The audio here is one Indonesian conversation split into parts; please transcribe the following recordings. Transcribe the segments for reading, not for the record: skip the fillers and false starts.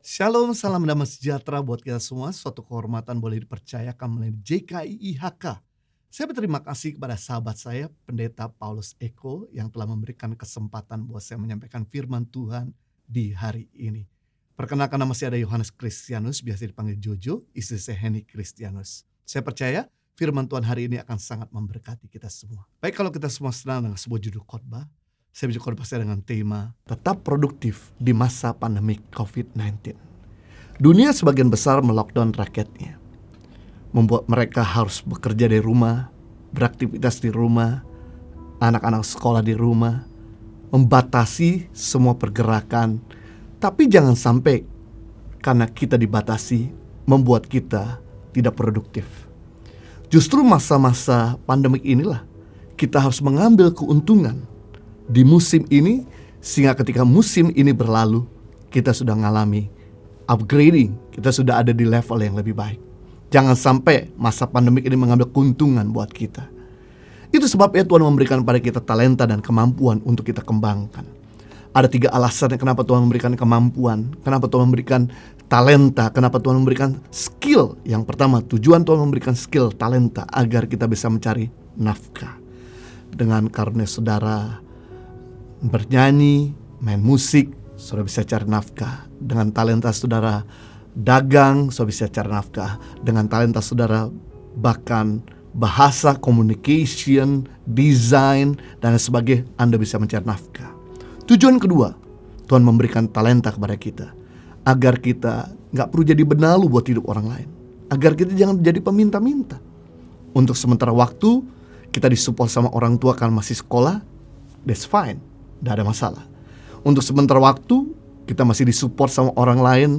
Shalom, salam damai sejahtera buat kita semua. Suatu kehormatan boleh dipercayakan melalui JKIIHK. Saya berterima kasih kepada sahabat saya, Pendeta Paulus Eko, yang telah memberikan kesempatan buat saya menyampaikan firman Tuhan di hari ini. Perkenalkan, nama saya ada Yohanes Kristianus, biasa dipanggil Jojo, istri saya Henny Kristianus. Saya percaya firman Tuhan hari ini akan sangat memberkati kita semua. Baik, kalau kita semua senang dengan sebuah judul khotbah, saya berjumpa dengan tema tetap produktif di masa pandemi COVID-19. Dunia sebagian besar melockdown rakyatnya, membuat mereka harus bekerja dari rumah, beraktivitas di rumah, anak-anak sekolah di rumah, membatasi semua pergerakan. Tapi jangan sampai karena kita dibatasi membuat kita tidak produktif. Justru masa-masa pandemik inilah kita harus mengambil keuntungan di musim ini, sehingga ketika musim ini berlalu, kita sudah mengalami upgrading, kita sudah ada di level yang lebih baik. Jangan sampai masa pandemik ini mengambil keuntungan buat kita. Itu sebabnya Tuhan memberikan pada kita talenta dan kemampuan untuk kita kembangkan. Ada 3 alasan kenapa Tuhan memberikan kemampuan, kenapa Tuhan memberikan talenta, kenapa Tuhan memberikan skill. Yang pertama, tujuan Tuhan memberikan skill, talenta, agar kita bisa mencari nafkah. Dengan karunia saudara bernyanyi, main musik, saudara bisa cari nafkah. Dengan talenta saudara dagang, saudara bisa cari nafkah. Dengan talenta saudara bahkan bahasa, communication, design, dan sebagainya, Anda bisa mencari nafkah. Tujuan kedua, Tuhan memberikan talenta kepada kita agar kita gak perlu jadi benalu buat hidup orang lain, agar kita jangan jadi peminta-minta. Untuk sementara waktu kita disupport sama orang tua karena masih sekolah, that's fine, tidak ada masalah. Untuk sementara waktu kita masih disupport sama orang lain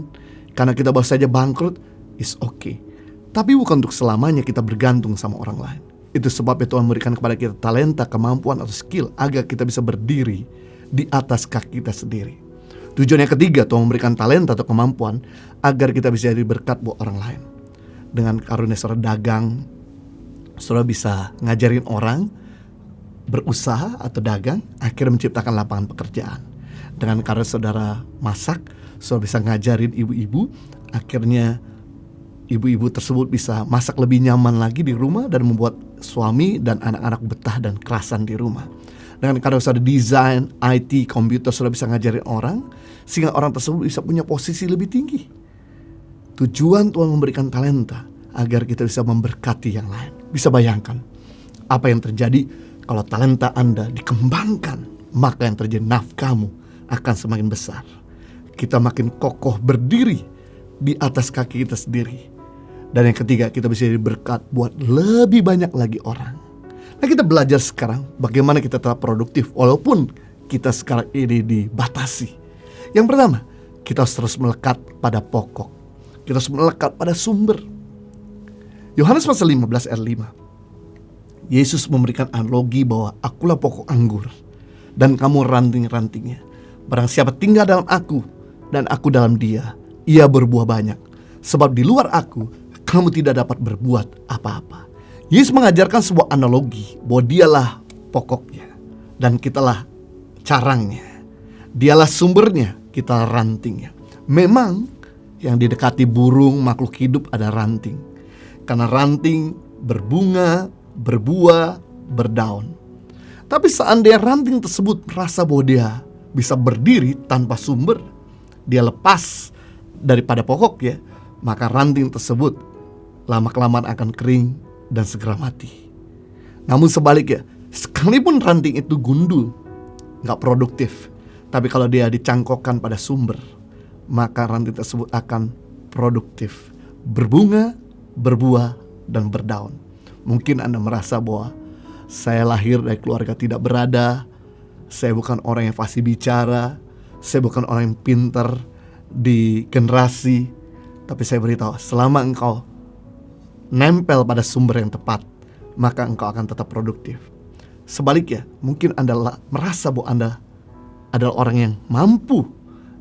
karena kita baru saja bangkrut, is okay. Tapi bukan untuk selamanya kita bergantung sama orang lain. Itu sebabnya Tuhan memberikan kepada kita talenta, kemampuan atau skill agar kita bisa berdiri di atas kaki kita sendiri. Tujuan yang ketiga, Tuhan memberikan talenta atau kemampuan agar kita bisa jadi berkat buat orang lain. Dengan karunia saudara dagang, saudara bisa ngajarin orang berusaha atau dagang, akhirnya menciptakan lapangan pekerjaan. Dengan karunia saudara masak, saudara bisa ngajarin ibu-ibu, akhirnya ibu-ibu tersebut bisa masak lebih nyaman lagi di rumah dan membuat suami dan anak-anak betah dan kerasan di rumah. Dengan karunia saudara desain, IT, komputer, saudara bisa ngajarin orang sehingga orang tersebut bisa punya posisi lebih tinggi. Tujuan Tuhan memberikan talenta agar kita bisa memberkati yang lain. Bisa bayangkan apa yang terjadi kalau talenta Anda dikembangkan, maka yang terjadi nafkahmu akan semakin besar. Kita makin kokoh berdiri di atas kaki kita sendiri. Dan yang ketiga, kita bisa jadi berkat buat lebih banyak lagi orang. Nah, kita belajar sekarang bagaimana kita tetap produktif walaupun kita sekarang ini dibatasi. Yang pertama, kita harus terus melekat pada pokok. Kita harus melekat pada sumber. Yohanes pasal 15 ayat 5. Yesus memberikan analogi bahwa akulah pokok anggur dan kamu ranting-rantingnya. Barang siapa tinggal dalam aku dan aku dalam dia, ia berbuah banyak. Sebab di luar aku, kamu tidak dapat berbuat apa-apa. Yesus mengajarkan sebuah analogi bahwa dialah pokoknya dan kitalah carangnya. Dialah sumbernya, kita rantingnya. Memang yang didekati burung, makhluk hidup ada ranting. Karena ranting berbunga, berbuah, berdaun. Tapi seandainya ranting tersebut merasa bahwa dia bisa berdiri tanpa sumber, dia lepas daripada pokoknya, maka ranting tersebut lama-kelamaan akan kering dan segera mati. Namun sebaliknya, sekalipun ranting itu gundul, gak produktif, tapi kalau dia dicangkokkan pada sumber, maka ranting tersebut akan produktif, berbunga, berbuah, dan berdaun. Mungkin Anda merasa bahwa saya lahir dari keluarga tidak berada, saya bukan orang yang fasih bicara, saya bukan orang yang pintar di generasi. Tapi saya beritahu, selama engkau nempel pada sumber yang tepat, maka engkau akan tetap produktif. Sebaliknya, mungkin Anda merasa bahwa Anda adalah orang yang mampu,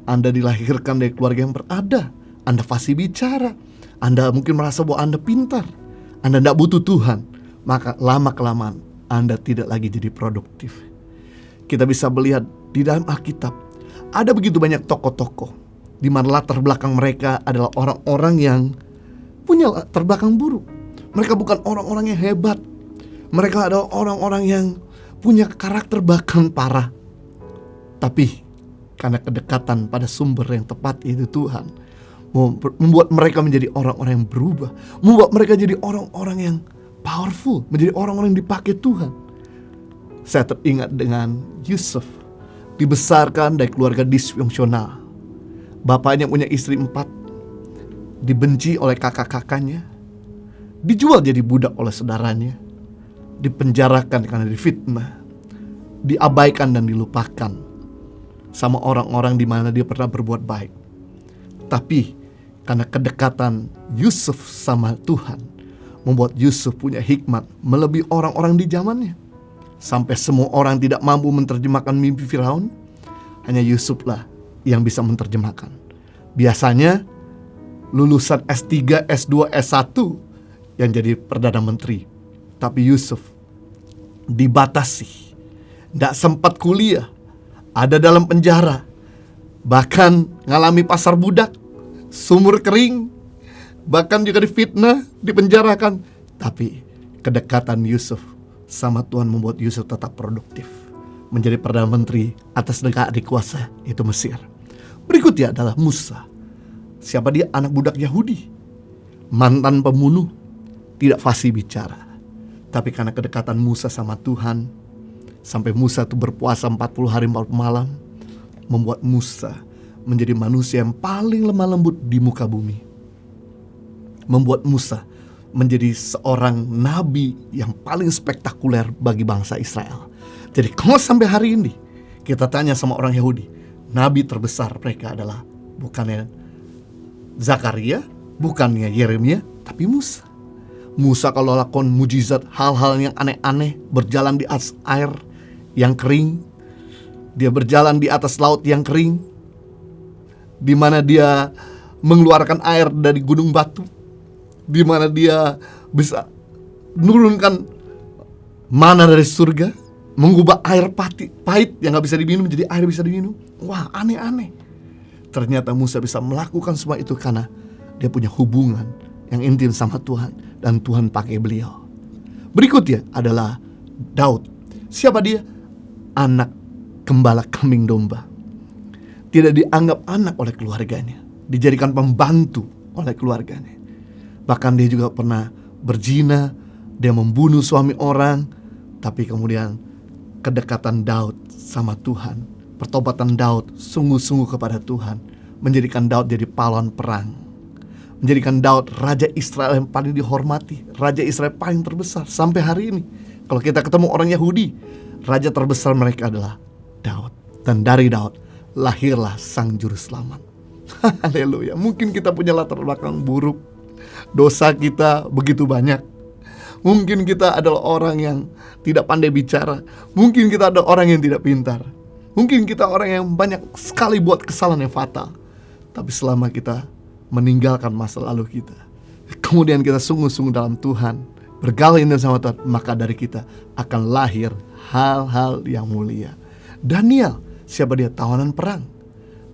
Anda dilahirkan dari keluarga yang berada, Anda fasih bicara, Anda mungkin merasa bahwa Anda pintar, Anda tidak butuh Tuhan, maka lama-kelamaan Anda tidak lagi jadi produktif. Kita bisa melihat di dalam Alkitab, ada begitu banyak tokoh-tokoh di mana latar belakang mereka adalah orang-orang yang punya latar belakang buruk. Mereka bukan orang-orang yang hebat. Mereka adalah orang-orang yang punya karakter bahkan parah. Tapi karena kedekatan pada sumber yang tepat, yaitu Tuhan, membuat mereka menjadi orang-orang yang berubah, membuat mereka jadi orang-orang yang powerful, menjadi orang-orang yang dipakai Tuhan. Saya teringat dengan Yusuf, dibesarkan dari keluarga disfungsional. Bapaknya punya istri 4, dibenci oleh kakak-kakaknya, dijual jadi budak oleh saudaranya, dipenjarakan karena difitnah, diabaikan dan dilupakan sama orang-orang di mana dia pernah berbuat baik. Tapi karena kedekatan Yusuf sama Tuhan, membuat Yusuf punya hikmat melebihi orang-orang di zamannya. Sampai semua orang tidak mampu menerjemahkan mimpi Firaun, hanya Yusuflah yang bisa menerjemahkan. Biasanya lulusan S3, S2, S1 yang jadi Perdana Menteri. Tapi Yusuf dibatasi, tidak sempat kuliah, ada dalam penjara, bahkan ngalami pasar budak, sumur kering, bahkan juga difitnah, dipenjarakan. Tapi kedekatan Yusuf sama Tuhan membuat Yusuf tetap produktif, menjadi Perdana Menteri atas negara dikuasa, itu Mesir. Berikutnya adalah Musa. Siapa dia? Anak budak Yahudi, mantan pembunuh, tidak fasih bicara. Tapi karena kedekatan Musa sama Tuhan, sampai Musa itu berpuasa 40 hari 40 malam, membuat Musa menjadi manusia yang paling lemah lembut di muka bumi. Membuat Musa menjadi seorang nabi yang paling spektakuler bagi bangsa Israel. Jadi kalau sampai hari ini kita tanya sama orang Yahudi, nabi terbesar mereka adalah bukannya Zakaria, bukannya Yeremia, tapi Musa. Musa kalau lakukan mujizat, hal-hal yang aneh-aneh, berjalan di atas air yang kering, dia berjalan di atas laut yang kering, di mana dia mengeluarkan air dari gunung batu, di mana dia bisa menurunkan mana dari surga, mengubah air pahit yang gak bisa diminum menjadi air bisa diminum. Wah, aneh-aneh. Ternyata Musa bisa melakukan semua itu karena dia punya hubungan yang intim sama Tuhan, dan Tuhan pakai beliau. Berikutnya adalah Daud. Siapa dia? Anak gembala kambing domba. Tidak dianggap anak oleh keluarganya, dijadikan pembantu oleh keluarganya. Bahkan dia juga pernah berzina, dia membunuh suami orang. Tapi kemudian kedekatan Daud sama Tuhan, pertobatan Daud sungguh-sungguh kepada Tuhan, menjadikan Daud jadi pahlawan perang, menjadikan Daud raja Israel yang paling dihormati, raja Israel paling terbesar sampai hari ini. Kalau kita ketemu orang Yahudi, raja terbesar mereka adalah Daud. Dan dari Daud lahirlah sang juru selamat. Haleluya. Mungkin kita punya latar belakang buruk, dosa kita begitu banyak. Mungkin kita adalah orang yang tidak pandai bicara. Mungkin kita adalah orang yang tidak pintar. Mungkin kita orang yang banyak sekali buat kesalahan yang fatal. Tapi selama kita meninggalkan masa lalu kita, kemudian kita sungguh-sungguh dalam Tuhan, bergaul sama Tuhan, maka dari kita akan lahir hal-hal yang mulia. Daniel, siapa dia? Tawanan perang,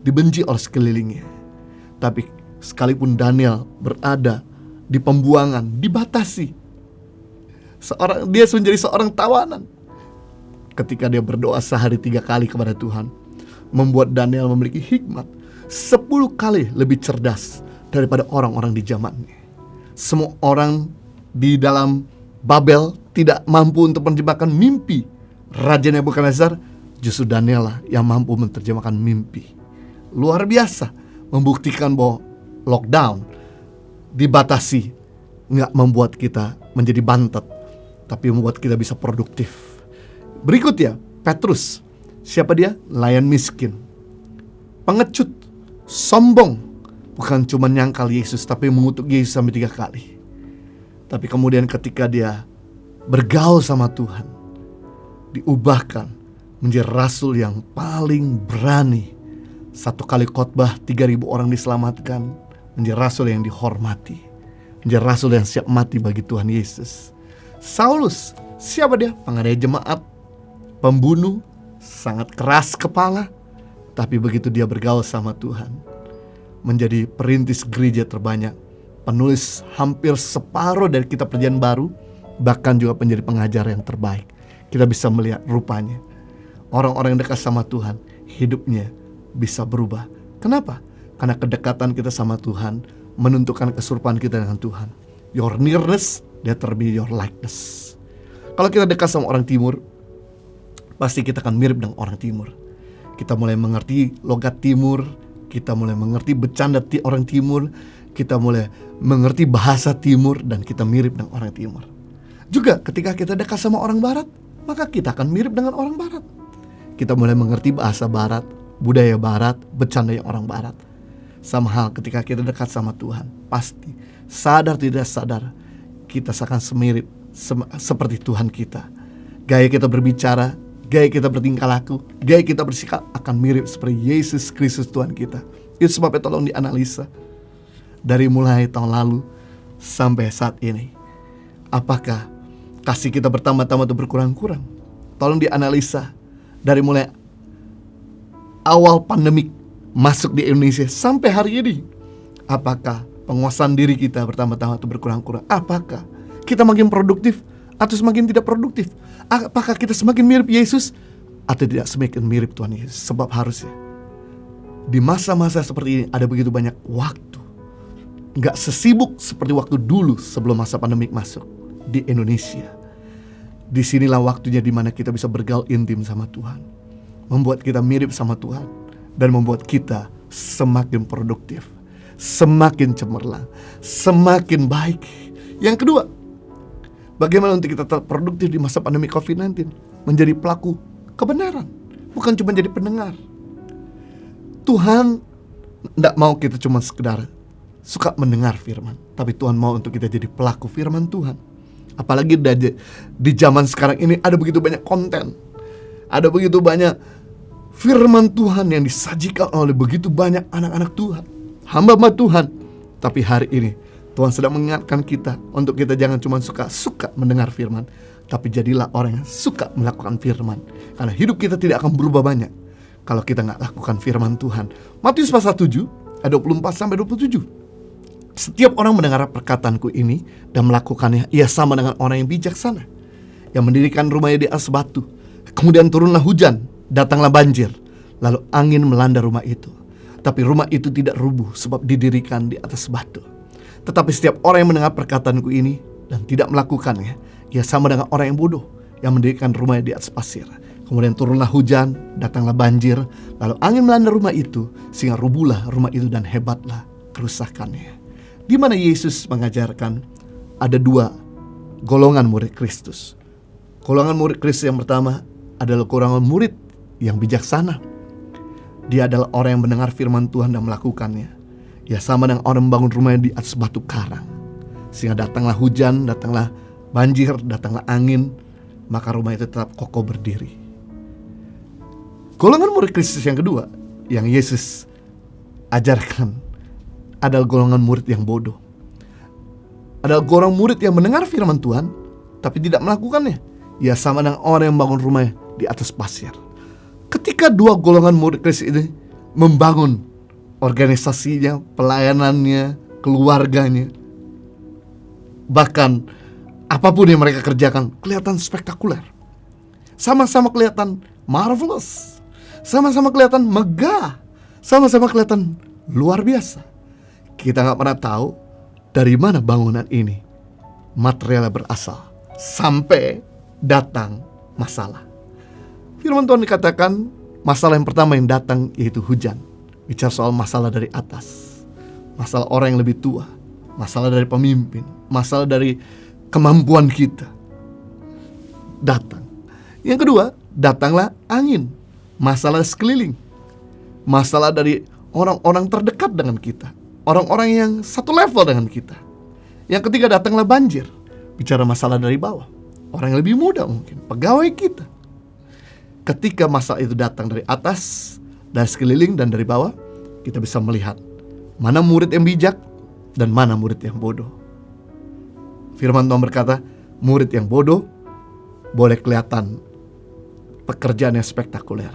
dibenci oleh sekelilingnya. Tapi sekalipun Daniel berada di pembuangan, dibatasi, dia menjadi seorang tawanan. Ketika dia berdoa sehari 3 kali kepada Tuhan, membuat Daniel memiliki hikmat 10 kali lebih cerdas daripada orang-orang di zamannya. Semua orang di dalam Babel tidak mampu untuk menerjemahkan mimpi Raja Nebukadnezar, justru Daniel lah yang mampu menerjemahkan mimpi. Luar biasa, membuktikan bahwa lockdown, dibatasi, nggak membuat kita menjadi bantet, tapi membuat kita bisa produktif. Berikutnya, Petrus. Siapa dia? Nelayan miskin, pengecut, sombong. Bukan cuma nyangkal Yesus, tapi mengutuk Yesus sampai 3 kali. Tapi kemudian ketika dia bergaul sama Tuhan, diubahkan menjadi rasul yang paling berani. 1 kali khotbah 3.000 orang diselamatkan, menjadi rasul yang dihormati, menjadi rasul yang siap mati bagi Tuhan Yesus. Saulus, siapa dia? Penganiaya jemaat, pembunuh, sangat keras kepala. Tapi begitu dia bergaul sama Tuhan, menjadi perintis gereja terbanyak, penulis hampir separuh dari kitab Perjanjian Baru, bahkan juga menjadi pengajar yang terbaik. Kita bisa melihat rupanya orang-orang yang dekat sama Tuhan, hidupnya bisa berubah. Kenapa? Karena kedekatan kita sama Tuhan menentukan keserupaan kita dengan Tuhan. Your nearness determine your likeness. Kalau kita dekat sama orang timur, pasti kita akan mirip dengan orang timur. Kita mulai mengerti logat timur, kita mulai mengerti bercanda orang timur, kita mulai mengerti bahasa timur, dan kita mirip dengan orang timur. Juga ketika kita dekat sama orang barat, maka kita akan mirip dengan orang barat. Kita mulai mengerti bahasa barat, budaya barat, bercanda yang orang barat. Sama hal ketika kita dekat sama Tuhan, pasti sadar tidak sadar kita akan semirip seperti Tuhan kita. Gaya kita berbicara, gaya kita bertingkah laku, gaya kita bersikap akan mirip seperti Yesus Kristus Tuhan kita. Itu sebabnya tolong dianalisa dari mulai tahun lalu sampai saat ini. Apakah kasih kita bertambah-tambah atau berkurang-kurang? Tolong dianalisa dari mulai awal pandemik masuk di Indonesia sampai hari ini. Apakah penguasaan diri kita bertambah-tambah atau berkurang-kurang? Apakah kita makin produktif atau semakin tidak produktif? Apakah kita semakin mirip Yesus atau tidak semakin mirip Tuhan Yesus? Sebab harusnya di masa-masa seperti ini ada begitu banyak waktu, gak sesibuk seperti waktu dulu sebelum masa pandemik masuk di Indonesia. Disinilah waktunya dimana kita bisa bergaul intim sama Tuhan, membuat kita mirip sama Tuhan, dan membuat kita semakin produktif, semakin cemerlang, semakin baik. Yang kedua, bagaimana untuk kita tetap produktif di masa pandemi COVID-19? Menjadi pelaku kebenaran, bukan cuma jadi pendengar. Tuhan tidak mau kita cuma sekedar suka mendengar firman, tapi Tuhan mau untuk kita jadi pelaku firman Tuhan. Apalagi di zaman sekarang ini ada begitu banyak konten, ada begitu banyak firman Tuhan yang disajikan oleh begitu banyak anak-anak Tuhan, hamba-hamba Tuhan. Tapi hari ini Tuhan sedang mengingatkan kita untuk kita jangan cuma suka mendengar firman, tapi jadilah orang yang suka melakukan firman. Karena hidup kita tidak akan berubah banyak kalau kita gak lakukan firman Tuhan. Matius pasal 7 ayat 24-27. Setiap orang mendengar perkataanku ini dan melakukannya, ia sama dengan orang yang bijaksana, yang mendirikan rumahnya di atas batu. Kemudian turunlah hujan, datanglah banjir, lalu angin melanda rumah itu. Tapi rumah itu tidak rubuh sebab didirikan di atas batu. Tetapi setiap orang yang mendengar perkataanku ini dan tidak melakukannya, ia sama dengan orang yang bodoh, yang mendirikan rumahnya di atas pasir. Kemudian turunlah hujan, datanglah banjir, lalu angin melanda rumah itu, sehingga rubuhlah rumah itu dan hebatlah kerusakannya. Di mana Yesus mengajarkan ada dua golongan murid Kristus. Golongan murid Kristus yang pertama adalah golongan murid yang bijaksana. Dia adalah orang yang mendengar firman Tuhan dan melakukannya. Ia sama dengan orang membangun rumahnya di atas batu karang, sehingga datanglah hujan, datanglah banjir, datanglah angin, maka rumah itu tetap kokoh berdiri. Golongan murid Kristus yang kedua yang Yesus ajarkan adalah golongan murid yang bodoh. Adalah golongan murid yang mendengar firman Tuhan tapi tidak melakukannya. Ia sama dengan orang yang membangun rumahnya di atas pasir. Ketika dua golongan murid Kristus ini membangun organisasinya, pelayanannya, keluarganya, bahkan apapun yang mereka kerjakan kelihatan spektakuler, sama-sama kelihatan marvelous, sama-sama kelihatan megah, sama-sama kelihatan luar biasa. Kita gak pernah tahu dari mana bangunan ini materialnya berasal sampai datang masalah. Firman Tuhan dikatakan masalah yang pertama yang datang yaitu hujan. Bicara soal masalah dari atas, masalah orang yang lebih tua, masalah dari pemimpin, masalah dari kemampuan kita datang. Yang kedua, datanglah angin, masalah sekeliling, masalah dari orang-orang terdekat dengan kita, orang-orang yang satu level dengan kita. Yang ketiga, datanglah banjir, bicara masalah dari bawah, orang yang lebih muda mungkin, pegawai kita. Ketika masalah itu datang dari atas, dari sekeliling dan dari bawah, kita bisa melihat mana murid yang bijak dan mana murid yang bodoh. Firman Tuhan berkata, murid yang bodoh boleh kelihatan pekerjaan yang spektakuler,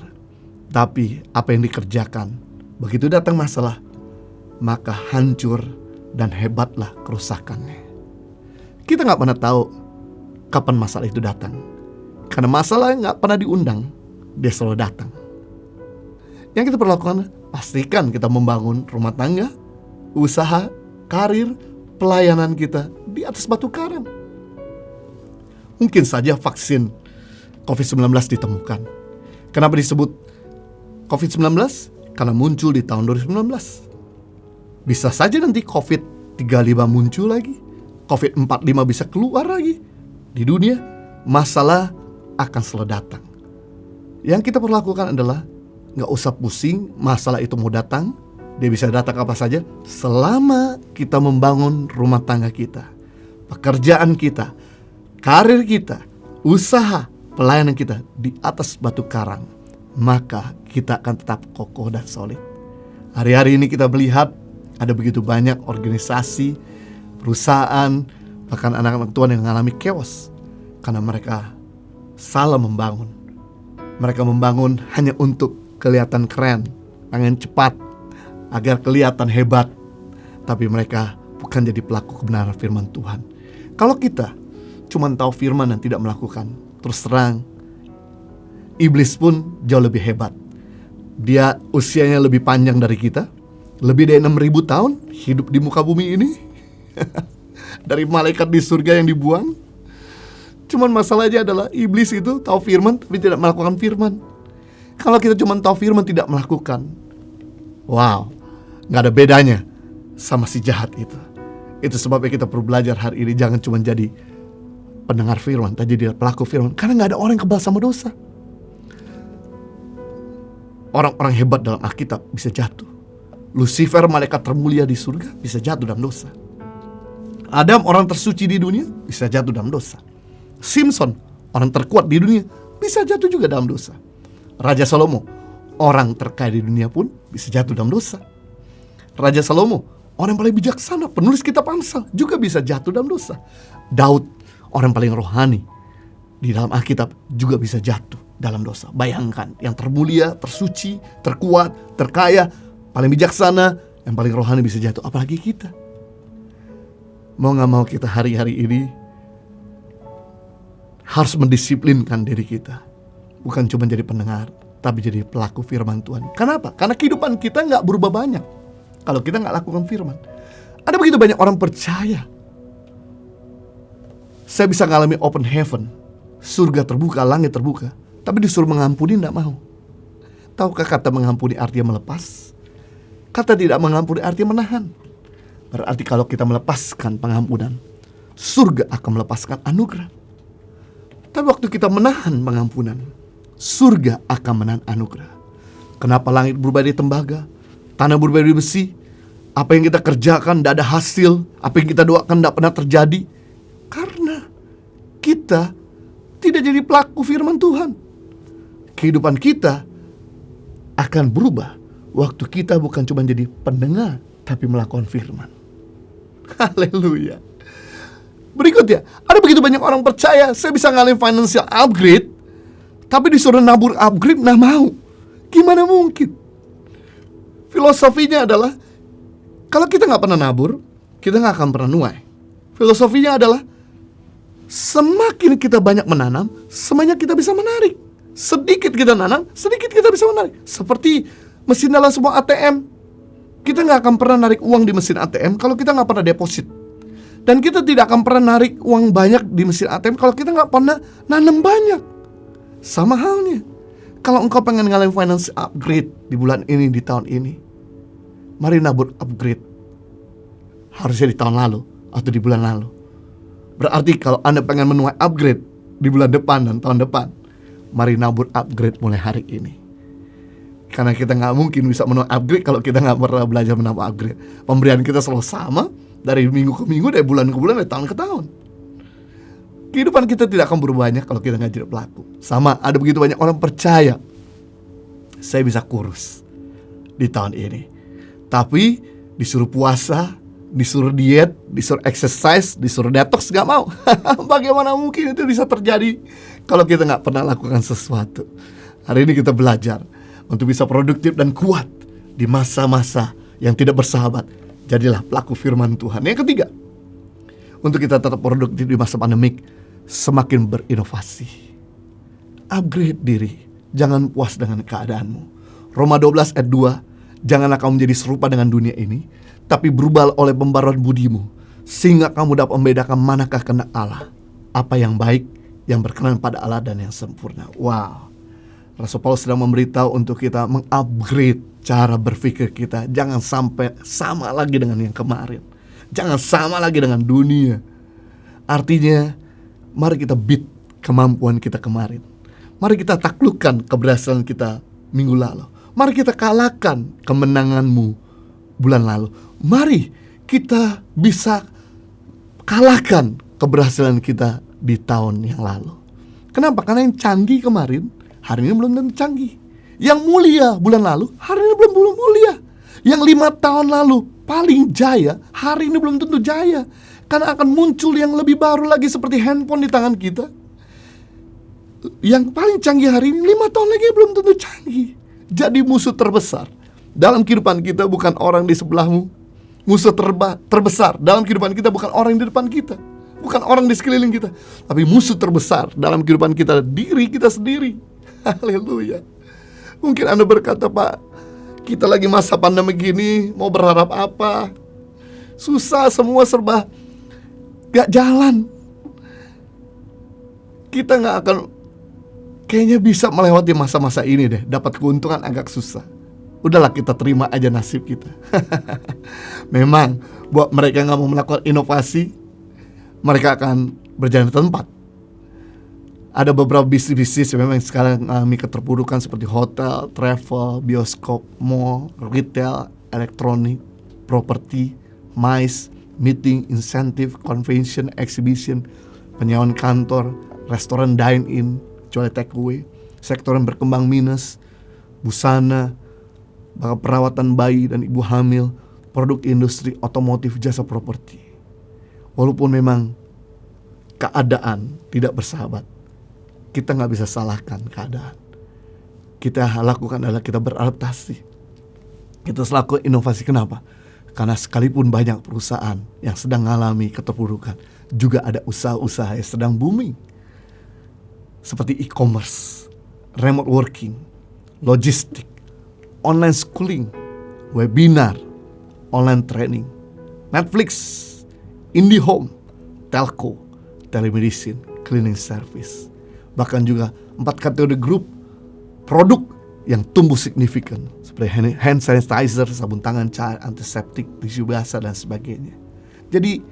tapi apa yang dikerjakan begitu datang masalah, maka hancur dan hebatlah kerusakannya. Kita gak pernah tahu kapan masalah itu datang. Karena masalah gak pernah diundang, dia selalu datang. Yang kita perlu lakukan, pastikan kita membangun rumah tangga, usaha, karir, pelayanan kita di atas batu karang. Mungkin saja vaksin COVID-19 ditemukan. Kenapa disebut COVID-19? Karena muncul di tahun 2019. Bisa saja nanti COVID-35 muncul lagi, COVID-45 bisa keluar lagi. Di dunia, masalah akan selalu datang. Yang kita perlu lakukan adalah gak usah pusing masalah itu mau datang. Dia bisa datang apa saja, selama kita membangun rumah tangga kita, pekerjaan kita, karir kita, usaha, pelayanan kita di atas batu karang, maka kita akan tetap kokoh dan solid. Hari-hari ini kita melihat ada begitu banyak organisasi, perusahaan, bahkan anak-anak Tuhan yang mengalami chaos karena mereka salah membangun. Mereka membangun hanya untuk kelihatan keren, pengen cepat, agar kelihatan hebat, tapi mereka bukan jadi pelaku kebenaran firman Tuhan. Kalau kita cuma tahu firman dan tidak melakukan, terus terang, iblis pun jauh lebih hebat. Dia usianya lebih panjang dari kita, lebih dari 6.000 tahun hidup di muka bumi ini. Dari malaikat di surga yang dibuang. Cuman masalahnya adalah iblis itu tahu firman tapi tidak melakukan firman. Kalau kita cuma tahu firman tidak melakukan, wow, gak ada bedanya sama si jahat itu. Itu sebabnya kita perlu belajar hari ini, jangan cuma jadi pendengar firman, tapi jadi pelaku firman. Karena gak ada orang yang kebal sama dosa. Orang-orang hebat dalam Alkitab bisa jatuh. Lucifer, malaikat termulia di surga, bisa jatuh dalam dosa. Adam, orang tersuci di dunia, bisa jatuh dalam dosa. Simpson, orang terkuat di dunia, bisa jatuh juga dalam dosa. Raja Salomo, orang terkaya di dunia pun bisa jatuh dalam dosa. Raja Salomo, orang paling bijaksana, penulis kitab Amsal, juga bisa jatuh dalam dosa. Daud, orang paling rohani di dalam Alkitab, juga bisa jatuh dalam dosa. Bayangkan, yang termulia, tersuci, terkuat, terkaya, paling bijaksana, yang paling rohani bisa jatuh. Apalagi kita. Mau gak mau kita hari-hari ini harus mendisiplinkan diri kita. Bukan cuma jadi pendengar, tapi jadi pelaku firman Tuhan. Kenapa? Karena kehidupan kita gak berubah banyak kalau kita gak lakukan firman. Ada begitu banyak orang percaya. Saya bisa ngalami open heaven, surga terbuka, langit terbuka, tapi disuruh mengampuni gak mau. Tahukah kata mengampuni artinya melepas? Kata tidak mengampuni artinya menahan. Berarti kalau kita melepaskan pengampunan, surga akan melepaskan anugerah. Tapi waktu kita menahan pengampunan, surga akan menahan anugerah. Kenapa langit berubah jadi tembaga, tanah berubah jadi besi? Apa yang kita kerjakan tidak ada hasil, apa yang kita doakan tidak pernah terjadi, karena kita tidak jadi pelaku firman Tuhan. Kehidupan kita akan berubah waktu kita bukan cuma jadi pendengar, tapi melakukan firman. Haleluya. Berikutnya, ada begitu banyak orang percaya saya bisa ngalamin financial upgrade, tapi disuruh nabur upgrade nggak mau. Gimana mungkin? Filosofinya adalah kalau kita nggak pernah nabur, kita nggak akan pernah nuai. Filosofinya adalah semakin kita banyak menanam, semakin kita bisa menarik. Sedikit kita nanam, sedikit kita bisa menarik. Seperti mesin dalam sebuah ATM. Kita nggak akan pernah narik uang di mesin ATM kalau kita nggak pernah deposit. Dan kita tidak akan pernah narik uang banyak di mesin ATM kalau kita nggak pernah nanam banyak. Sama halnya, kalau engkau pengen ngalamin finance upgrade di bulan ini, di tahun ini, mari nabur upgrade. Harusnya di tahun lalu atau di bulan lalu. Berarti kalau Anda pengen menuai upgrade di bulan depan dan tahun depan, mari nabur upgrade mulai hari ini. Karena kita gak mungkin bisa menuai upgrade kalau kita gak pernah belajar menambah upgrade. Pemberian kita selalu sama, dari minggu ke minggu, dari bulan ke bulan, dari tahun ke tahun. Kehidupan kita tidak akan berubah banyak kalau kita gak jadi pelaku. Sama, ada begitu banyak orang percaya saya bisa kurus di tahun ini, tapi disuruh puasa, disuruh diet, disuruh exercise, disuruh detox, gak mau. Bagaimana mungkin itu bisa terjadi kalau kita gak pernah lakukan sesuatu. Hari ini kita belajar untuk bisa produktif dan kuat di masa-masa yang tidak bersahabat. Jadilah pelaku firman Tuhan. Yang ketiga, untuk kita tetap produktif di masa pandemik, semakin berinovasi. Upgrade diri, jangan puas dengan keadaanmu. Roma 12 ayat 2, janganlah kamu menjadi serupa dengan dunia ini, tapi berubah oleh pembaruan budimu, sehingga kamu dapat membedakan manakah kehendak Allah, apa yang baik, yang berkenan pada Allah, dan yang sempurna. Wow, Rasul Paulus sedang memberitahu untuk kita mengupgrade cara berpikir kita. Jangan sampai sama lagi dengan yang kemarin. Jangan sama lagi dengan dunia. Artinya, mari kita beat kemampuan kita kemarin. Mari kita taklukkan keberhasilan kita minggu lalu. Mari kita kalahkan kemenanganmu bulan lalu. Mari kita bisa kalahkan keberhasilan kita di tahun yang lalu. Kenapa? Karena yang canggih kemarin, hari ini belum tentu canggih. Yang mulia bulan lalu, hari ini belum mulia. Yang 5 tahun lalu paling jaya, hari ini belum tentu jaya. Karena akan muncul yang lebih baru lagi, seperti handphone di tangan kita. Yang paling canggih hari ini, 5 tahun lagi belum tentu canggih. Jadi musuh terbesar dalam kehidupan kita bukan orang di sebelahmu. Musuh terbesar dalam kehidupan kita bukan orang di depan kita, bukan orang di sekeliling kita, tapi musuh terbesar dalam kehidupan kita, diri kita sendiri. Haleluya. Mungkin Anda berkata, Pak, kita lagi masa pandemi gini, mau berharap apa? Susah, semua serba gak jalan. Kita gak akan kayaknya bisa melewati masa-masa ini deh. Dapat keuntungan agak susah. Udahlah, kita terima aja nasib kita. Memang buat mereka yang gak mau melakukan inovasi, mereka akan berjalan di tempat. Ada beberapa bisnis-bisnis yang memang sekarang mengalami keterpurukan, seperti hotel, travel, bioskop, mall, retail, elektronik, properti, MICE, meeting, insentif, convention, exhibition, penyewaan kantor, restoran dine-in, kecuali take away, sektor yang berkembang minus, busana, bahkan perawatan bayi dan ibu hamil, produk industri, otomotif, jasa properti. Walaupun memang keadaan tidak bersahabat, kita gak bisa salahkan keadaan. Kita lakukan adalah kita beradaptasi. Kita selaku inovasi. Kenapa? Karena sekalipun banyak perusahaan yang sedang mengalami keterpurukan, juga ada usaha-usaha yang sedang booming, seperti e-commerce, remote working, logistik, online schooling, webinar, online training, Netflix, IndiHome, telco, telemedicine, cleaning service. Bahkan juga 4 kategori grup produk yang tumbuh signifikan, seperti hand sanitizer, sabun tangan cair, antiseptik, tisu basah, dan sebagainya. Jadi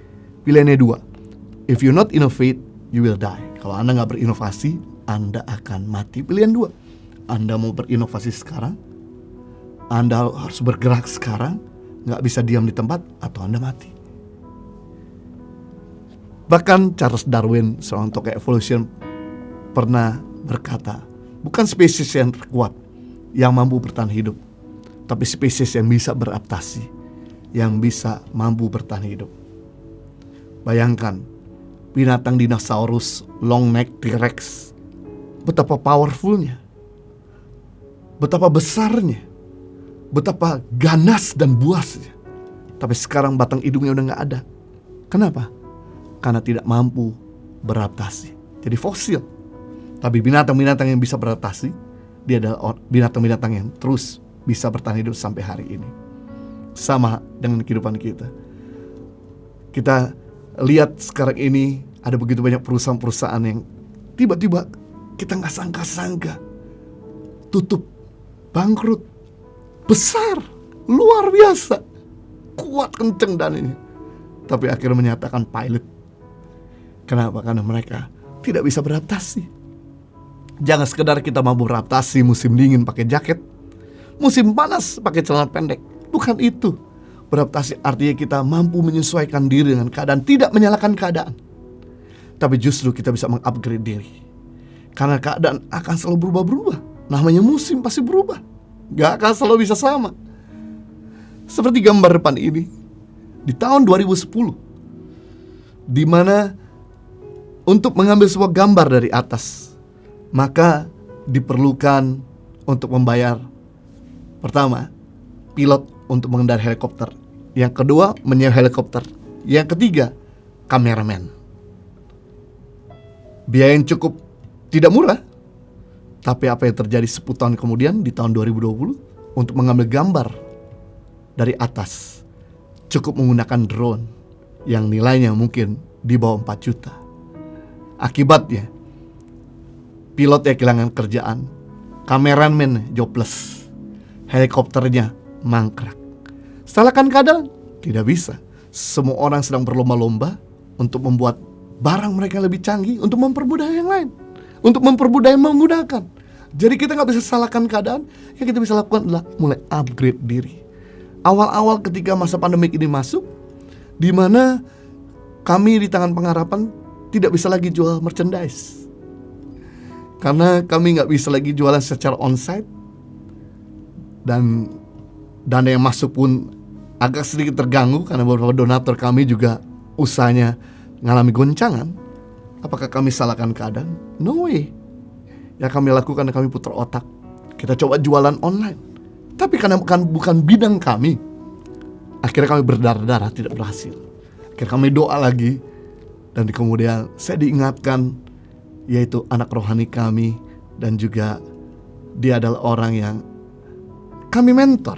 pilihannya 2. If you not innovate, you will die. Kalau Anda gak berinovasi, Anda akan mati. Pilihan 2. Anda mau berinovasi sekarang, Anda harus bergerak sekarang, gak bisa diam di tempat, atau Anda mati. Bahkan Charles Darwin, seorang tokoh evolution, pernah berkata, bukan spesies yang terkuat yang mampu bertahan hidup, tapi spesies yang bisa beradaptasi, yang bisa mampu bertahan hidup. Bayangkan binatang dinosaurus, long neck T-Rex, betapa powerfulnya, betapa besarnya, betapa ganas dan buasnya. Tapi sekarang batang hidungnya udah gak ada. Kenapa? Karena tidak mampu beradaptasi, jadi fosil. Tapi binatang-binatang yang bisa beradaptasi, dia adalah binatang-binatang yang terus bisa bertahan hidup sampai hari ini. Sama dengan kehidupan kita. Kita lihat sekarang ini ada begitu banyak perusahaan-perusahaan yang tiba-tiba kita gak sangka-sangka tutup, bangkrut, besar, luar biasa, kuat, kenceng dan ini. Tapi akhirnya menyatakan pilot. Kenapa? Karena mereka tidak bisa beradaptasi. Jangan sekedar kita mampu beradaptasi musim dingin pakai jaket, musim panas pakai celana pendek. Bukan itu. Beradaptasi artinya kita mampu menyesuaikan diri dengan keadaan, tidak menyalahkan keadaan. Tapi justru kita bisa mengupgrade diri. Karena keadaan akan selalu berubah-berubah. Namanya musim pasti berubah. Gak akan selalu bisa sama. Seperti gambar depan ini, di tahun 2010, di mana untuk mengambil sebuah gambar dari atas, maka diperlukan untuk membayar, pertama, pilot untuk mengendari helikopter. Yang kedua, menyewa helikopter. Yang ketiga, kameramen. Biaya yang cukup tidak murah. Tapi apa yang terjadi 10 tahun kemudian di tahun 2020 untuk mengambil gambar dari atas cukup menggunakan drone yang nilainya mungkin di bawah 4 juta. Akibatnya pilot yang kehilangan kerjaan, kameramen jobless, helikopternya mangkrak. Salahkan keadaan? Tidak bisa. Semua orang sedang berlomba-lomba untuk membuat barang mereka lebih canggih, untuk mempermudah yang lain, untuk mempermudah yang menggunakan. Jadi kita gak bisa salahkan keadaan. Yang kita bisa lakukan adalah mulai upgrade diri. Awal-awal ketika masa pandemik ini masuk, di mana kami di Tangan Pengharapan tidak bisa lagi jual merchandise, karena kami gak bisa lagi jualan secara onsite. Dan dana yang masuk pun agak sedikit terganggu karena beberapa donatur kami juga usahanya mengalami goncangan. Apakah kami salahkan keadaan? No way. Yang kami lakukan, kami putar otak. Kita coba jualan online. Tapi karena bukan bidang kami, akhirnya kami berdarah-darah, tidak berhasil. Akhirnya kami doa lagi. Dan kemudian saya diingatkan, yaitu anak rohani kami, dan juga dia adalah orang yang kami mentor,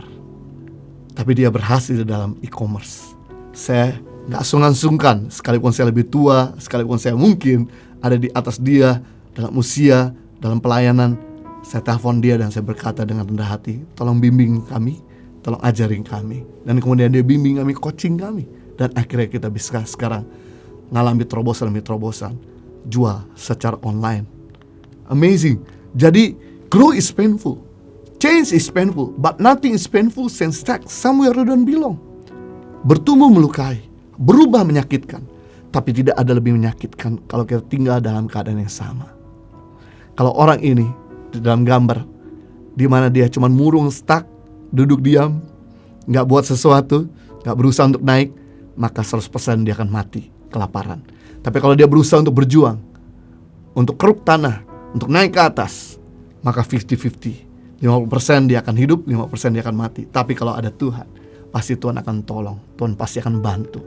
tapi dia berhasil dalam e-commerce. Saya gak sungkan-sungkan, sekalipun saya lebih tua, sekalipun saya mungkin ada di atas dia dalam usia, dalam pelayanan, saya telepon dia dan saya berkata dengan rendah hati, tolong bimbing kami, tolong ajarin kami. Dan kemudian dia bimbing kami, coaching kami. Dan akhirnya kita bisa sekarang ngalami terobosan demi terobosan, jual secara online. Amazing. Jadi grow is painful, change is painful, but nothing is painful since stuck somewhere you don't belong. Bertumbuh melukai, berubah menyakitkan, tapi tidak ada lebih menyakitkan kalau kita tinggal dalam keadaan yang sama. Kalau orang ini di dalam gambar, di mana dia cuma murung, stuck, duduk diam, gak buat sesuatu, gak berusaha untuk naik, maka 100% dia akan mati kelaparan. Tapi kalau dia berusaha untuk berjuang, untuk keruk tanah, untuk naik ke atas, maka 50-50. 50% dia akan hidup, 50% dia akan mati. Tapi kalau ada Tuhan, pasti Tuhan akan tolong, Tuhan pasti akan bantu.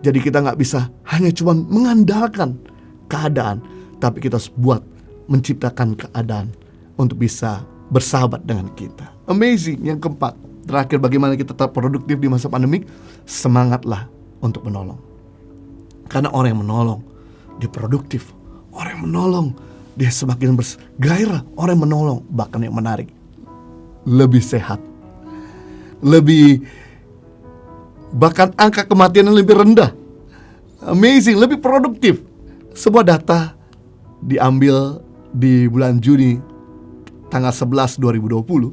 Jadi kita gak bisa hanya cuma mengandalkan keadaan, tapi kita harus menciptakan keadaan untuk bisa bersahabat dengan kita. Amazing. Yang keempat, terakhir, bagaimana kita tetap produktif di masa pandemik? Semangatlah untuk menolong. Karena orang yang menolong, dia produktif. Orang yang menolong, dia semakin bergairah. Orang yang menolong, bahkan yang menarik, lebih sehat, bahkan angka kematian yang lebih rendah. Amazing, lebih produktif. Sebuah data diambil di bulan Juni tanggal 11 2020.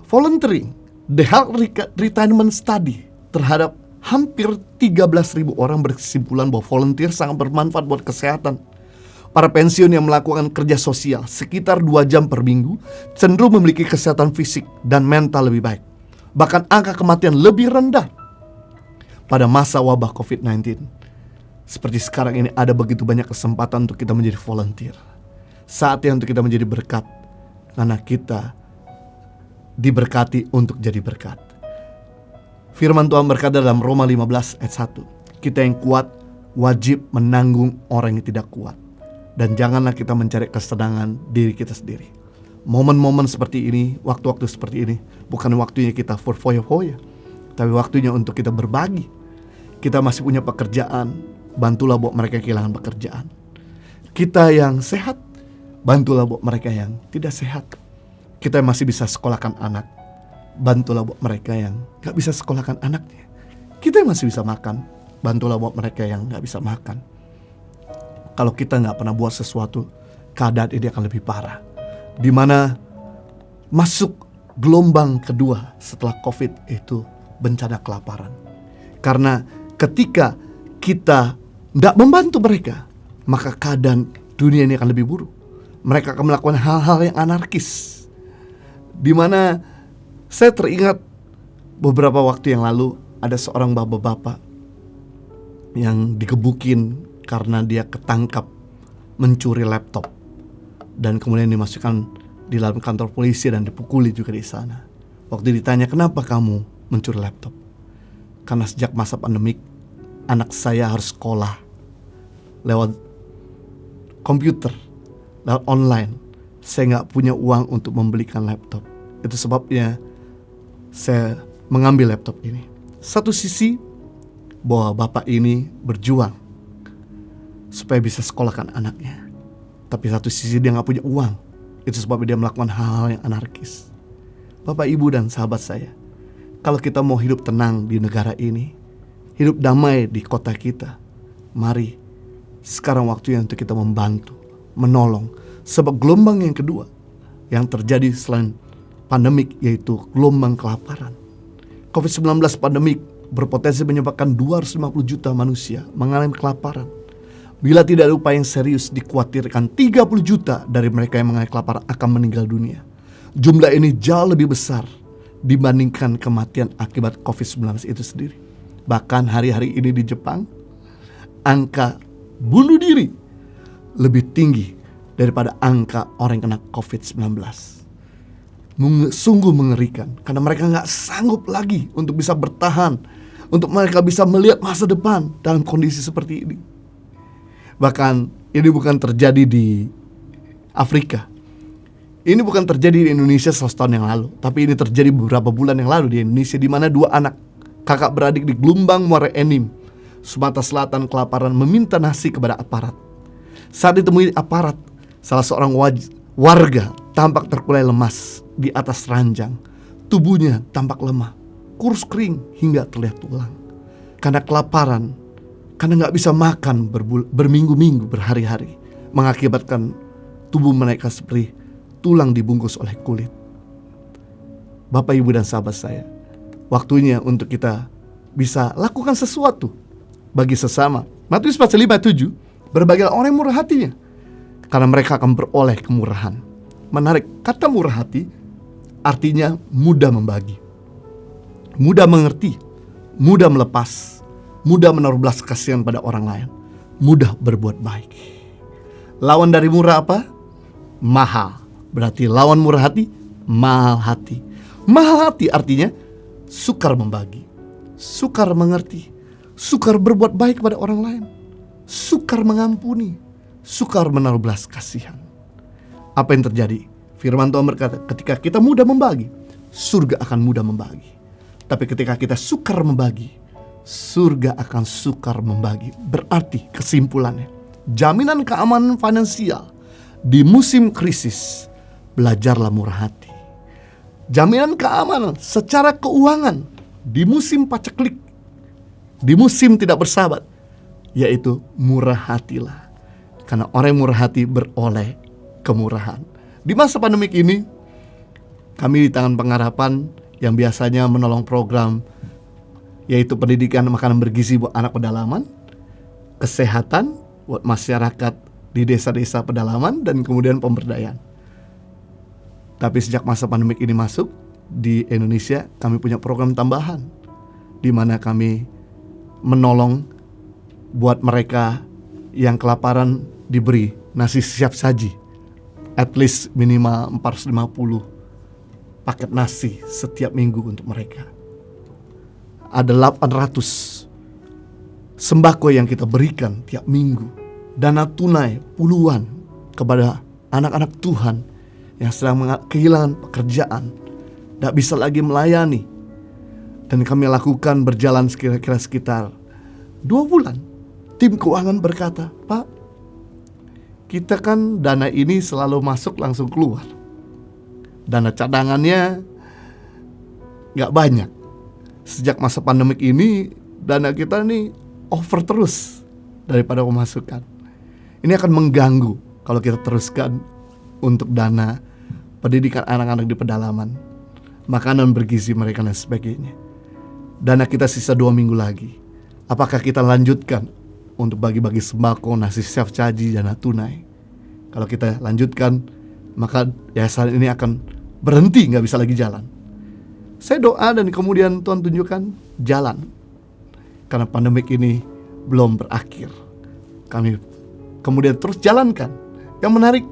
Volunteering, the health retirement study terhadap hampir 13.000 orang berkesimpulan bahwa volunteer sangat bermanfaat buat kesehatan. Para pensiun yang melakukan kerja sosial sekitar 2 jam per minggu cenderung memiliki kesehatan fisik dan mental lebih baik. Bahkan angka kematian lebih rendah pada masa wabah COVID-19. Seperti sekarang ini ada begitu banyak kesempatan untuk kita menjadi volunteer. Saatnya untuk kita menjadi berkat, karena kita diberkati untuk jadi berkat. Firman Tuhan berkata dalam Roma 15 ayat 1, kita yang kuat wajib menanggung orang yang tidak kuat. Dan janganlah kita mencari kesenangan diri kita sendiri. Momen-momen seperti ini, waktu-waktu seperti ini, bukan waktunya kita berfoya-foya, tapi waktunya untuk kita berbagi. Kita masih punya pekerjaan, bantulah buat mereka yang kehilangan pekerjaan. Kita yang sehat, bantulah buat mereka yang tidak sehat. Kita yang masih bisa sekolahkan anak, bantulah buat mereka yang gak bisa sekolahkan anaknya. Kita yang masih bisa makan, bantulah buat mereka yang gak bisa makan. Kalau kita gak pernah buat sesuatu, keadaan ini akan lebih parah. Dimana masuk gelombang kedua setelah COVID itu bencana kelaparan. Karena ketika kita gak membantu mereka, maka keadaan dunia ini akan lebih buruk. Mereka akan melakukan hal-hal yang anarkis. Dimana saya teringat beberapa waktu yang lalu ada seorang bapak-bapak yang digebukin karena dia ketangkap mencuri laptop dan kemudian dimasukkan di dalam kantor polisi dan dipukuli juga di sana. Waktu ditanya, kenapa kamu mencuri laptop? Karena sejak masa pandemik, anak saya harus sekolah lewat komputer, lewat online. Saya gak punya uang untuk membelikan laptop. Itu sebabnya saya mengambil laptop ini. Satu sisi, bahwa bapak ini berjuang supaya bisa sekolahkan anaknya. Tapi satu sisi dia gak punya uang. Itu sebabnya dia melakukan hal-hal yang anarkis. Bapak, ibu, dan sahabat saya, kalau kita mau hidup tenang di negara ini, hidup damai di kota kita, mari sekarang waktunya untuk kita membantu, menolong. Sebab gelombang yang kedua yang terjadi selain pandemik, yaitu gelombang kelaparan. COVID-19 pandemik berpotensi menyebabkan 250 juta manusia mengalami kelaparan. Bila tidak ada upaya yang serius, dikhawatirkan 30 juta dari mereka yang mengalami kelaparan akan meninggal dunia. Jumlah ini jauh lebih besar dibandingkan kematian akibat COVID-19 itu sendiri. Bahkan hari-hari ini di Jepang, angka bunuh diri lebih tinggi daripada angka orang yang kena COVID-19. Sungguh mengerikan, karena mereka gak sanggup lagi untuk bisa bertahan, untuk mereka bisa melihat masa depan dalam kondisi seperti ini. Bahkan ini bukan terjadi di Afrika, ini bukan terjadi di Indonesia 100 tahun yang lalu, tapi ini terjadi beberapa bulan yang lalu di Indonesia, di mana 2 anak kakak beradik di Gelombang Muara Enim, Sumatera Selatan kelaparan meminta nasi kepada aparat. Saat ditemui aparat, salah seorang warga tampak terkulai lemas di atas ranjang. Tubuhnya tampak lemah, kurus kering hingga terlihat tulang. Karena kelaparan, karena gak bisa makan berminggu-minggu, berhari-hari, mengakibatkan tubuh mereka seperti tulang dibungkus oleh kulit. Bapak, ibu, dan sahabat saya, waktunya untuk kita bisa lakukan sesuatu bagi sesama. Matius pasal 5:7, berbahagialah orang yang murah hatinya, karena mereka akan beroleh kemurahan. Menarik, kata murah hati artinya mudah membagi, mudah mengerti, mudah melepas, mudah menaruh belas kasihan pada orang lain, mudah berbuat baik. Lawan dari murah apa? Mahal. Berarti lawan murah hati, mahal hati. Mahal hati artinya sukar membagi, sukar mengerti, sukar berbuat baik kepada orang lain, sukar mengampuni, sukar menaruh belas kasihan. Apa yang terjadi? Firman Tuhan berkata, ketika kita mudah membagi, surga akan mudah membagi. Tapi ketika kita sukar membagi, surga akan sukar membagi. Berarti kesimpulannya, jaminan keamanan finansial di musim krisis, belajarlah murah hati. Jaminan keamanan secara keuangan di musim paceklik, di musim tidak bersahabat, yaitu murah hatilah. Karena orang yang murah hati beroleh kemurahan. Di masa pandemik ini, kami di Tangan Pengharapan yang biasanya menolong program yaitu pendidikan makanan bergizi buat anak pedalaman, kesehatan buat masyarakat di desa-desa pedalaman, dan kemudian pemberdayaan. Tapi sejak masa pandemik ini masuk di Indonesia, kami punya program tambahan di mana kami menolong buat mereka yang kelaparan diberi nasi siap saji, at least minimal 450 paket nasi setiap minggu untuk mereka. Ada 800 sembako yang kita berikan tiap minggu, dana tunai puluhan kepada anak-anak Tuhan yang sedang kehilangan pekerjaan, tidak bisa lagi melayani. Dan kami lakukan berjalan kira-kira sekitar 2 bulan. Tim keuangan berkata, Pak, kita kan dana ini selalu masuk langsung keluar. Dana cadangannya gak banyak. Sejak masa pandemik ini, dana kita nih over terus daripada pemasukan. Ini akan mengganggu kalau kita teruskan untuk dana pendidikan anak-anak di pedalaman, makanan bergizi mereka dan sebagainya. Dana kita sisa 2 minggu lagi. Apakah kita lanjutkan untuk bagi-bagi sembako, nasi siap saji, dana tunai? Kalau kita lanjutkan, maka yayasan ini akan berhenti, gak bisa lagi jalan. Saya doa dan kemudian Tuhan tunjukkan jalan. Karena pandemik ini belum berakhir, kami kemudian terus jalankan. Yang menarik,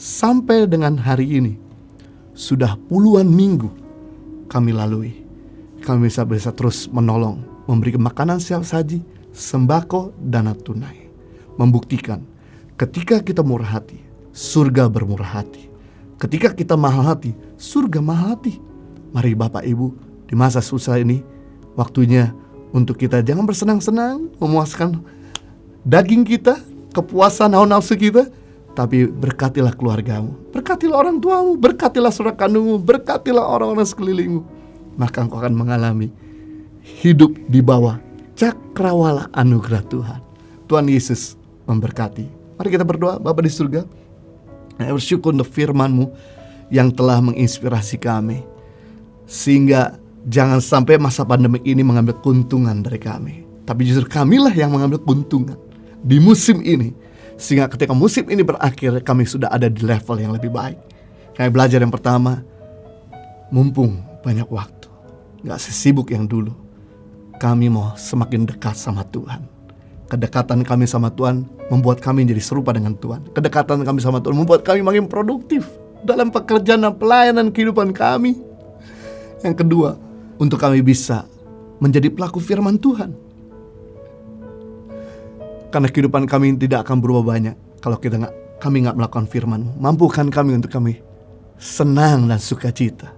sampai dengan hari ini sudah puluhan minggu kami lalui. Kami bisa terus menolong, memberi makanan siap saji, sembako, dana tunai. Membuktikan ketika kita murah hati, surga bermurah hati. Ketika kita mahal hati, surga mahal hati. Mari Bapak Ibu, di masa susah ini, waktunya untuk kita jangan bersenang-senang, memuaskan daging kita, kepuasan hawa nafsu kita, tapi berkatilah keluargamu, berkatilah orang tuamu, berkatilah saudara kandungmu, berkatilah orang-orang sekelilingmu. Maka engkau akan mengalami hidup di bawah cakrawala anugerah Tuhan. Tuhan Yesus memberkati. Mari kita berdoa. Bapa di surga, kami bersyukur untuk firman-Mu yang telah menginspirasi kami, sehingga jangan sampai masa pandemi ini mengambil keuntungan dari kami, tapi justru kamilah yang mengambil keuntungan di musim ini, sehingga ketika musim ini berakhir, kami sudah ada di level yang lebih baik. Kami belajar yang pertama, mumpung banyak waktu, gak sesibuk yang dulu, kami mau semakin dekat sama Tuhan. Kedekatan kami sama Tuhan membuat kami jadi serupa dengan Tuhan. Kedekatan kami sama Tuhan membuat kami makin produktif dalam pekerjaan dan pelayanan kehidupan kami. Yang kedua, untuk kami bisa menjadi pelaku firman Tuhan. Karena kehidupan kami tidak akan berubah banyak kalau kami gak melakukan firman-Mu. Mampukan kami untuk kami senang dan sukacita,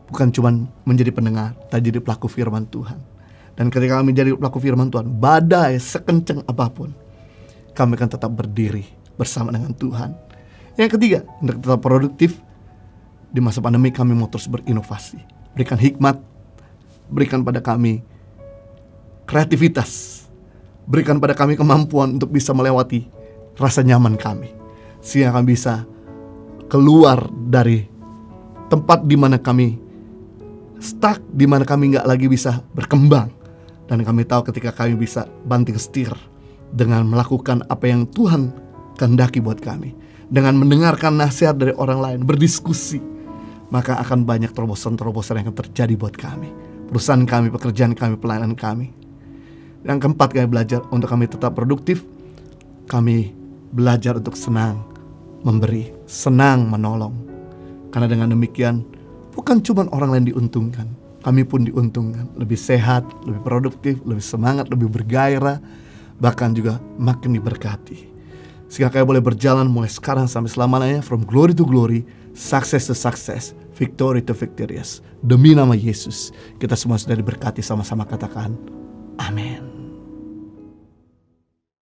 bukan cuma menjadi pendengar, tapi jadi pelaku firman Tuhan. Dan ketika kami jadi pelaku firman Tuhan, badai sekencang apapun, kami akan tetap berdiri bersama dengan Tuhan. Yang ketiga, untuk tetap produktif di masa pandemi, kami mau terus berinovasi. Berikan hikmat, berikan pada kami kreativitas, berikan pada kami kemampuan untuk bisa melewati rasa nyaman kami, sehingga kami bisa keluar dari tempat di mana kami stuck, di mana kami gak lagi bisa berkembang. Dan kami tahu ketika kami bisa banting setir dengan melakukan apa yang Tuhan kehendaki buat kami, dengan mendengarkan nasihat dari orang lain, berdiskusi, maka akan banyak terobosan-terobosan yang akan terjadi buat kami, perusahaan kami, pekerjaan kami, pelayanan kami. Yang keempat, kami belajar untuk kami tetap produktif. Kami belajar untuk senang memberi, senang menolong. Karena dengan demikian, bukan cuma orang lain diuntungkan, kami pun diuntungkan. Lebih sehat, lebih produktif, lebih semangat, lebih bergairah, bahkan juga makin diberkati. Sehingga kami boleh berjalan mulai sekarang sampai selamanya, from glory to glory, success to success, victory to victorious. Demi nama Yesus, kita semua sudah diberkati, sama-sama katakan amin.